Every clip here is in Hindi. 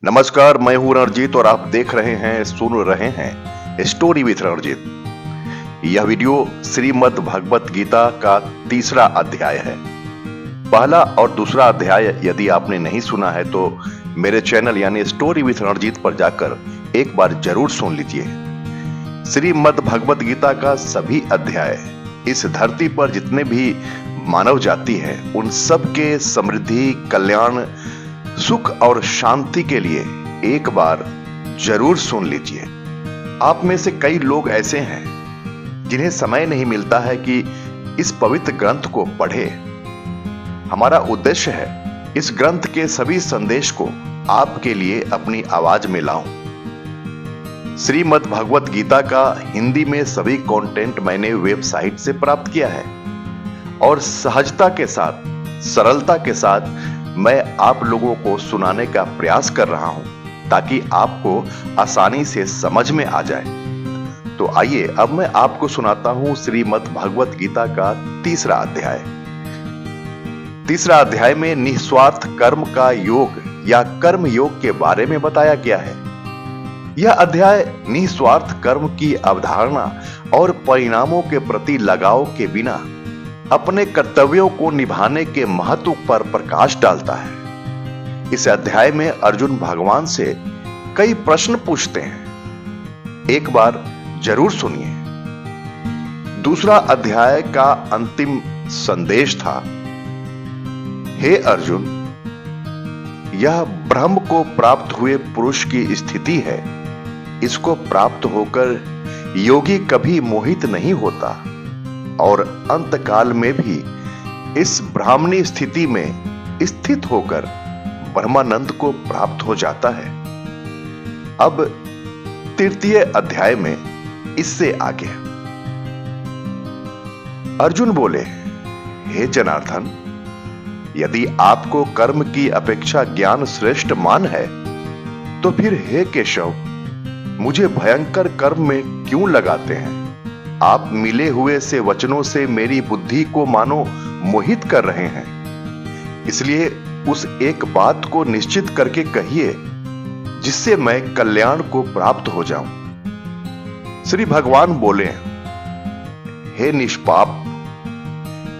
नमस्कार, मैं हूं रणजीत और आप देख रहे हैं, सुन रहे हैं स्टोरी विथ रणजीत। यह वीडियो श्रीमद् भगवत गीता का तीसरा अध्याय है। पहला और दूसरा अध्याय यदि आपने नहीं सुना है तो मेरे चैनल यानी स्टोरी विथ रणजीत पर जाकर एक बार जरूर सुन लीजिए। श्रीमद् भगवत गीता का सभी अध्याय इस धरती पर जितने भी मानव जाति है उन सब के समृद्धि, कल्याण, सुख और शांति के लिए एक बार जरूर सुन लीजिए। आप में से कई लोग ऐसे हैं जिन्हें समय नहीं मिलता है कि इस पवित्र ग्रंथ को पढ़े। हमारा उद्देश्य है इस ग्रंथ के सभी संदेश को आपके लिए अपनी आवाज में लाऊं। श्रीमद् भगवत गीता का हिंदी में सभी कंटेंट मैंने वेबसाइट से प्राप्त किया है और सहजता के साथ, सरलता के साथ मैं आप लोगों को सुनाने का प्रयास कर रहा हूं ताकि आपको आसानी से समझ में आ जाए। तो आइए अब मैं आपको सुनाता हूं श्रीमद् भगवत गीता का तीसरा अध्याय। तीसरा अध्याय में निस्वार्थ कर्म का योग या कर्म योग के बारे में बताया गया है। यह अध्याय निस्वार्थ कर्म की अवधारणा और परिणामों के प्रति लगाव के बिना अपने कर्तव्यों को निभाने के महत्व पर प्रकाश डालता है। इस अध्याय में अर्जुन भगवान से कई प्रश्न पूछते हैं, एक बार जरूर सुनिए। दूसरा अध्याय का अंतिम संदेश था, हे अर्जुन, यह ब्रह्म को प्राप्त हुए पुरुष की स्थिति है। इसको प्राप्त होकर योगी कभी मोहित नहीं होता और अंत काल में भी इस ब्राह्मणी स्थिति में स्थित होकर ब्रह्मानंद को प्राप्त हो जाता है। अब तृतीय अध्याय में इससे आगे अर्जुन बोले, हे जनार्दन, यदि आपको कर्म की अपेक्षा ज्ञान श्रेष्ठ मान है तो फिर हे केशव, मुझे भयंकर कर्म में क्यों लगाते हैं? आप मिले हुए से वचनों से मेरी बुद्धि को मानो मोहित कर रहे हैं। इसलिए उस एक बात को निश्चित करके कहिए जिससे मैं कल्याण को प्राप्त हो जाऊं। श्री भगवान बोले, हे निष्पाप,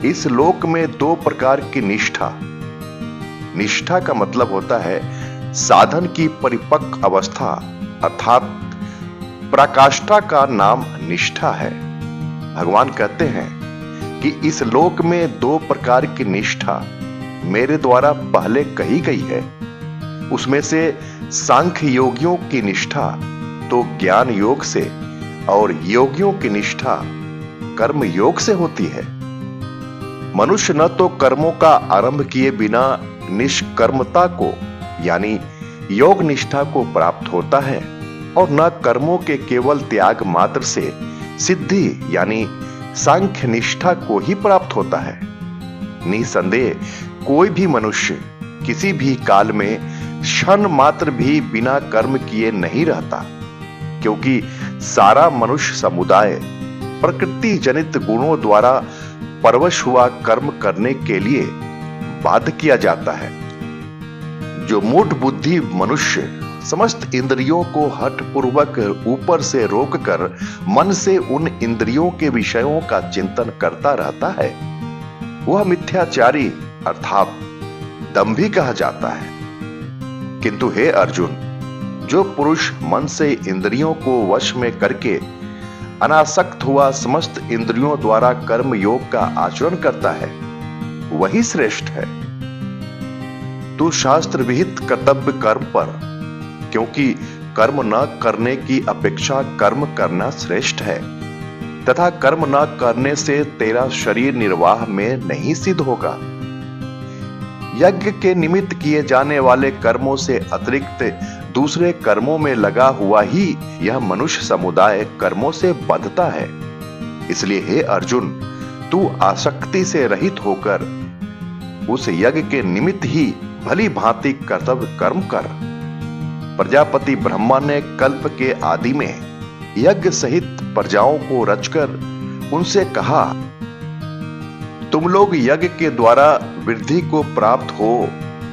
इस लोक में दो प्रकार की निष्ठा। निष्ठा का मतलब होता है साधन की परिपक्व अवस्था, अर्थात पराकाष्ठा का नाम निष्ठा है। भगवान कहते हैं कि इस लोक में दो प्रकार की निष्ठा मेरे द्वारा पहले कही गई है। उसमें से सांख्य योगियों की निष्ठा तो ज्ञान योग से और योगियों की निष्ठा कर्म योग से होती है। मनुष्य न तो कर्मों का आरंभ किए बिना निष्कर्मता को यानी योग निष्ठा को प्राप्त होता है और न कर्मों के केवल त्याग मात्र से सिद्धि यानी सांख्य निष्ठा को ही प्राप्त होता है। निसंदेह कोई भी मनुष्य किसी भी काल में क्षण मात्र भी बिना कर्म किए नहीं रहता, क्योंकि सारा मनुष्य समुदाय प्रकृति जनित गुणों द्वारा परवश हुआ कर्म करने के लिए बाध्य किया जाता है। जो मूढ़ बुद्धि मनुष्य समस्त इंद्रियों को हठ पूर्वक ऊपर से रोककर मन से उन इंद्रियों के विषयों का चिंतन करता रहता है, वह मिथ्याचारी अर्थात दंभी कहा जाता है। किंतु हे अर्जुन, जो पुरुष मन से इंद्रियों को वश में करके अनासक्त हुआ समस्त इंद्रियों द्वारा कर्म योग का आचरण करता है, वही श्रेष्ठ है। तू शास्त्र विहित कर्तव्य कर्म पर, क्योंकि कर्म न करने की अपेक्षा कर्म करना श्रेष्ठ है तथा कर्म न करने से तेरा शरीर निर्वाह में नहीं सिद्ध होगा। यज्ञ के निमित्त किए जाने वाले कर्मों से अतिरिक्त दूसरे कर्मों में लगा हुआ ही यह मनुष्य समुदाय कर्मों से बंधता है। इसलिए हे अर्जुन, तू आसक्ति से रहित होकर उस यज्ञ के निमित्त ही भली भांति कर्तव्य कर्म कर। प्रजापति ब्रह्मा ने कल्प के आदि में यज्ञ सहित प्रजाओं को रचकर उनसे कहा, तुम लोग यज्ञ के द्वारा वृद्धि को प्राप्त हो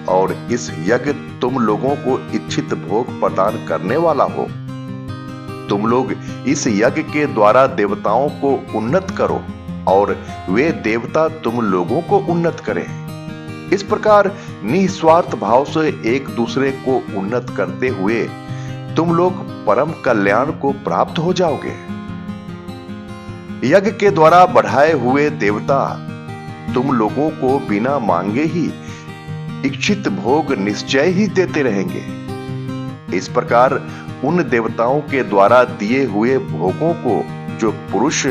और इस यज्ञ तुम लोगों को इच्छित भोग प्रदान करने वाला हो। तुम लोग इस यज्ञ के द्वारा देवताओं को उन्नत करो और वे देवता तुम लोगों को उन्नत करें। इस प्रकार निस्वार्थ भाव से एक दूसरे को उन्नत करते हुए तुम लोग परम कल्याण को प्राप्त हो जाओगे। यज्ञ के द्वारा बढ़ाए हुए देवता तुम लोगों को बिना मांगे ही इच्छित भोग निश्चय ही देते रहेंगे। इस प्रकार उन देवताओं के द्वारा दिए हुए भोगों को जो पुरुष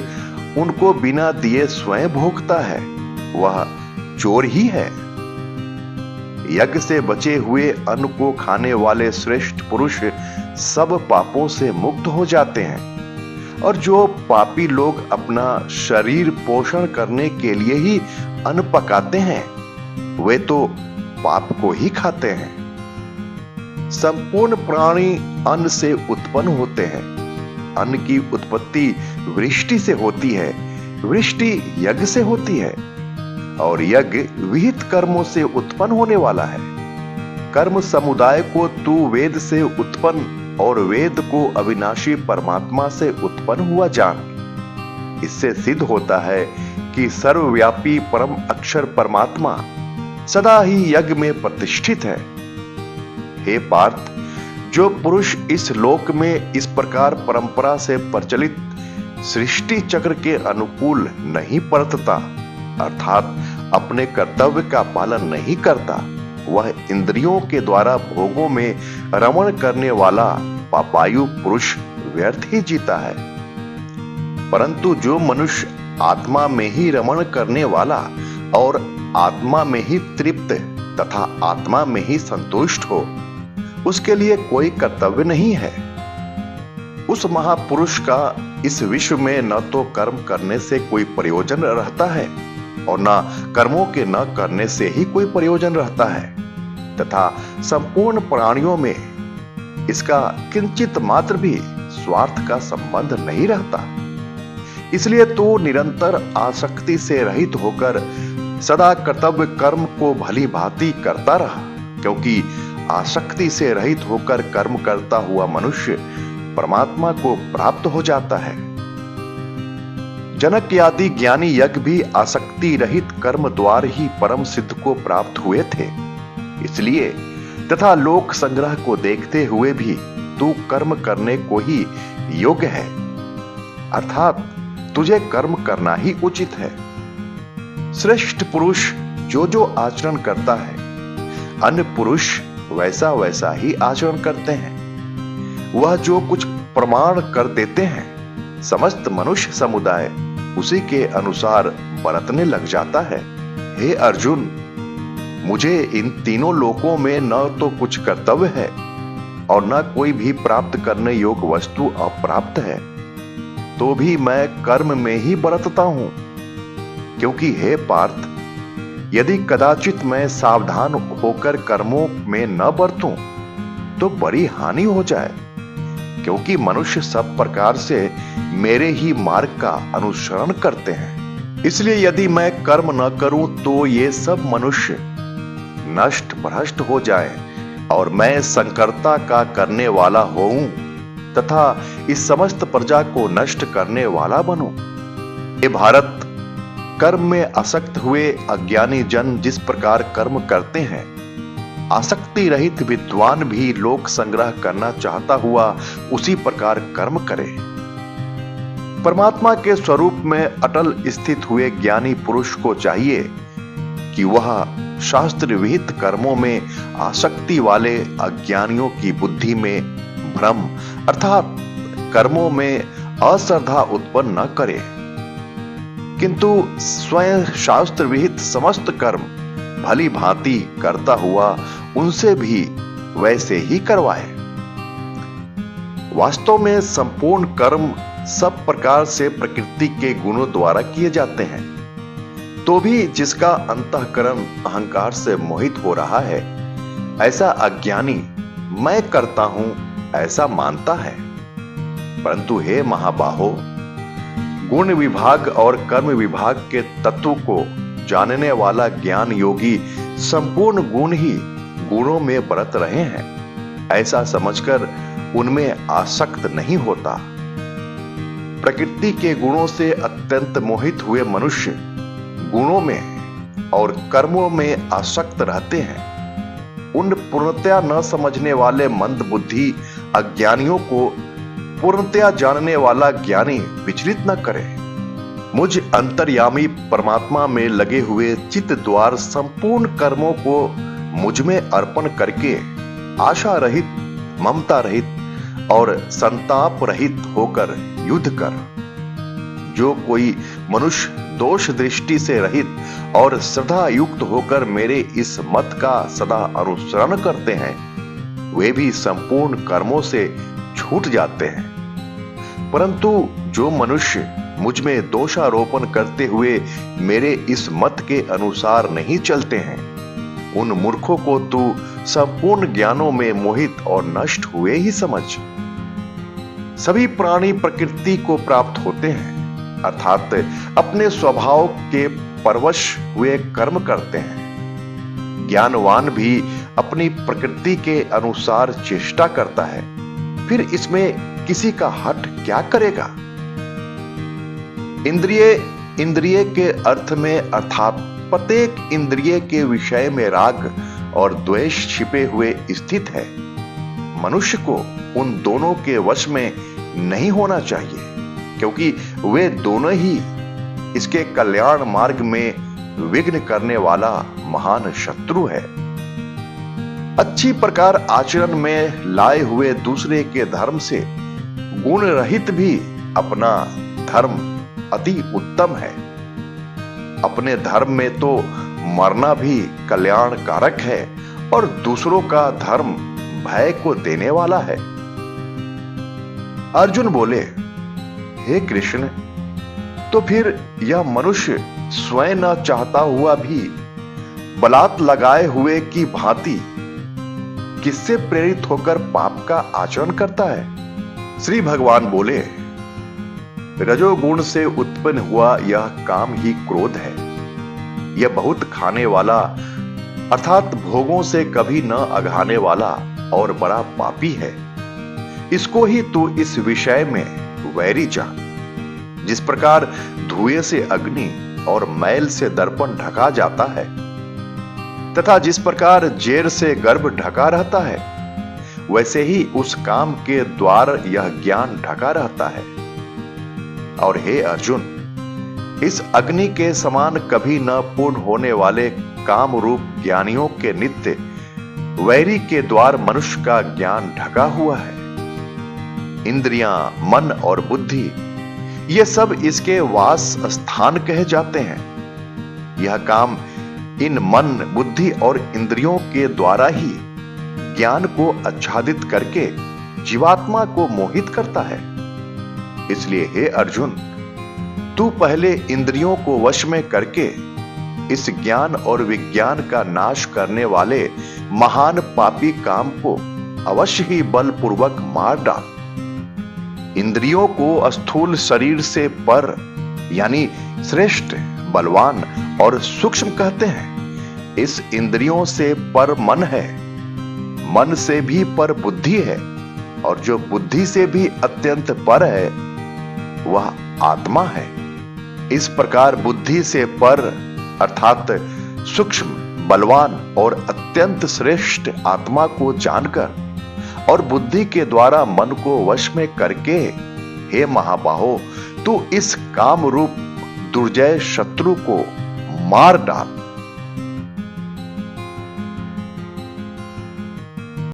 उनको बिना दिए स्वयं भोगता है वह चोर ही है। यज्ञ से बचे हुए अन्न को खाने वाले श्रेष्ठ पुरुष सब पापों से मुक्त हो जाते हैं, और जो पापी लोग अपना शरीर पोषण करने के लिए ही अन्न पकाते हैं वे तो पाप को ही खाते हैं। संपूर्ण प्राणी अन्न से उत्पन्न होते हैं। अन्न की उत्पत्ति वृष्टि से होती है, वृष्टि यज्ञ से होती है, और यज्ञ विहित कर्मों से उत्पन्न होने वाला है। कर्म समुदाय को तू वेद से उत्पन्न और वेद को अविनाशी परमात्मा से उत्पन्न हुआ जान। इससे सिद्ध होता है कि सर्वव्यापी परम अक्षर परमात्मा सदा ही यज्ञ में प्रतिष्ठित है। हे पार्थ, जो पुरुष इस लोक में इस प्रकार परंपरा से प्रचलित सृष्टि चक्र के अनुकूल नहीं बरतता, अर्थात अपने कर्तव्य का पालन नहीं करता, वह इंद्रियों के द्वारा भोगों में रमण करने वाला पापायु पुरुष व्यर्थ ही जीता है। परंतु जो मनुष्य आत्मा में ही रमण करने वाला और आत्मा में ही तृप्त तथा आत्मा में ही संतुष्ट हो, उसके लिए कोई कर्तव्य नहीं है। उस महापुरुष का इस विश्व में न तो कर्म करने से कोई प्रयोजन रहता है और न कर्मों के न करने से ही कोई प्रयोजन रहता है, तथा संपूर्ण प्राणियों में इसका किंचित मात्र भी स्वार्थ का संबंध नहीं रहता। इसलिए तो निरंतर आसक्ति से रहित होकर सदा कर्तव्य कर्म को भली भांति करता रहा, क्योंकि आसक्ति से रहित होकर कर्म करता हुआ मनुष्य परमात्मा को प्राप्त हो जाता है। जनक आदि ज्ञानी यज्ञ भी आसक्ति रहित कर्म द्वार ही परम सिद्ध को प्राप्त हुए थे। इसलिए तथा लोक संग्रह को देखते हुए भी तू कर्म करने को ही योग्य है, अर्थात तुझे कर्म करना ही उचित है। श्रेष्ठ पुरुष जो जो आचरण करता है, अन्य पुरुष वैसा वैसा ही आचरण करते हैं। वह जो कुछ प्रमाण कर देते हैं, समस्त मनुष्य समुदाय उसी के अनुसार बरतने लग जाता है। हे अर्जुन, मुझे इन तीनों लोकों में न तो कुछ कर्तव्य है और न कोई भी प्राप्त करने योग्य वस्तु अप्राप्त है, तो भी मैं कर्म में ही बरतता हूं। क्योंकि हे पार्थ, यदि कदाचित मैं सावधान होकर कर्मों में न बरतूं तो बड़ी हानि हो जाए, क्योंकि मनुष्य सब प्रकार से मेरे ही मार्ग का अनुसरण करते हैं। इसलिए यदि मैं कर्म न करूं तो ये सब मनुष्य नष्ट भ्रष्ट हो जाएं और मैं संकर्ता का करने वाला होऊं तथा इस समस्त प्रजा को नष्ट करने वाला बनूं। ये भारत, कर्म में आसक्त हुए अज्ञानी जन जिस प्रकार कर्म करते हैं, आसक्ति रहित विद्वान भी लोक संग्रह करना चाहता हुआ उसी प्रकार कर्म करे। परमात्मा के स्वरूप में अटल स्थित हुए ज्ञानी पुरुष को चाहिए कि वह शास्त्र विहित कर्मों में आसक्ति वाले अज्ञानियों की बुद्धि में भ्रम अर्थात कर्मों में अश्रद्धा उत्पन्न न करे, किंतु स्वयं शास्त्र विहित समस्त कर्म भली भांति करता हुआ उनसे भी वैसे ही करवाए। वास्तव में संपूर्ण कर्म सब प्रकार से प्रकृति के गुणों द्वारा किए जाते हैं, तो भी जिसका अंतःकरण अहंकार से मोहित हो रहा है, ऐसा अज्ञानी मैं करता हूं ऐसा मानता है। परंतु हे महाबाहो, गुण विभाग और कर्म विभाग के तत्व को जानने वाला ज्ञान योगी संपूर्ण गुण ही गुणों में बरत रहे हैं, ऐसा समझकर उनमें आसक्त नहीं होता। प्रकृति के गुणों से अत्यंत मोहित हुए मनुष्य गुणों में और कर्मों में आसक्त रहते हैं। उन पूर्णतया न समझने वाले मंद बुद्धि अज्ञानियों को पूर्णतया जानने वाला ज्ञानी विचलित न करे। मुझ अंतर्यामी परमात्मा में लगे हुए चित्त द्वार संपूर्ण कर्मों को मुझ में अर्पण करके आशा रहित, ममता रहित और संताप रहित होकर युद्ध कर। जो कोई मनुष्य दोष दृष्टि से रहित और श्रद्धा युक्त होकर मेरे इस मत का सदा अनुसरण करते हैं, वे भी संपूर्ण कर्मों से छूट जाते हैं। परंतु जो मनुष्य मुझ में दोषारोपण करते हुए मेरे इस मत के अनुसार नहीं चलते हैं, उन मूर्खों को तू संपूर्ण ज्ञानों में मोहित और नष्ट हुए ही समझ। सभी प्राणी प्रकृति को प्राप्त होते हैं, अर्थात अपने स्वभाव के परवश हुए कर्म करते हैं। ज्ञानवान भी अपनी प्रकृति के अनुसार चेष्टा करता है, फिर इसमें किसी का हट क्या करेगा। इंद्रिय के अर्थ में अर्थात प्रत्येक इंद्रिय के विषय में राग और द्वेष छिपे हुए स्थित है। मनुष्य को उन दोनों के वश में नहीं होना चाहिए, क्योंकि वे दोनों ही इसके कल्याण मार्ग में विघ्न करने वाला महान शत्रु है। अच्छी प्रकार आचरण में लाए हुए दूसरे के धर्म से गुण रहित भी अपना धर्म अति उत्तम है। अपने धर्म में तो मरना भी कल्याणकारक है और दूसरों का धर्म भय को देने वाला है। अर्जुन बोले, हे कृष्ण, तो फिर यह मनुष्य स्वयं न चाहता हुआ भी बलात् लगाए हुए की भांति किससे प्रेरित होकर पाप का आचरण करता है? श्री भगवान बोले, रजोगुण से उत्पन्न हुआ यह काम ही क्रोध है। यह बहुत खाने वाला अर्थात भोगों से कभी न अघाने वाला और बड़ा पापी है। इसको ही तू इस विषय में वैरी जान। जिस प्रकार धुएं से अग्नि और मैल से दर्पण ढका जाता है तथा जिस प्रकार जेर से गर्भ ढका रहता है, वैसे ही उस काम के द्वार यह ज्ञान ढका रहता है। और हे अर्जुन, इस अग्नि के समान कभी न पूर्ण होने वाले काम रूप ज्ञानियों के नित्य वैरी के द्वार मनुष्य का ज्ञान ढका हुआ है। इंद्रियां, मन और बुद्धि ये सब इसके वास स्थान कहे जाते हैं। यह काम इन मन, बुद्धि और इंद्रियों के द्वारा ही ज्ञान को आच्छादित करके जीवात्मा को मोहित करता है। इसलिए हे अर्जुन, तू पहले इंद्रियों को वश में करके इस ज्ञान और विज्ञान का नाश करने वाले महान पापी काम को अवश्य ही बलपूर्वक मार डाल। इंद्रियों को स्थूल शरीर से पर यानी श्रेष्ठ, बलवान और सूक्ष्म कहते हैं। इस इंद्रियों से पर मन है, मन से भी पर बुद्धि है, और जो बुद्धि से भी अत्यंत पर है वह आत्मा है। इस प्रकार बुद्धि से पर अर्थात सूक्ष्म, बलवान और अत्यंत श्रेष्ठ आत्मा को जानकर और बुद्धि के द्वारा मन को वश में करके, हे महाबाहो, तू इस काम रूप दुर्जय शत्रु को मार डाल।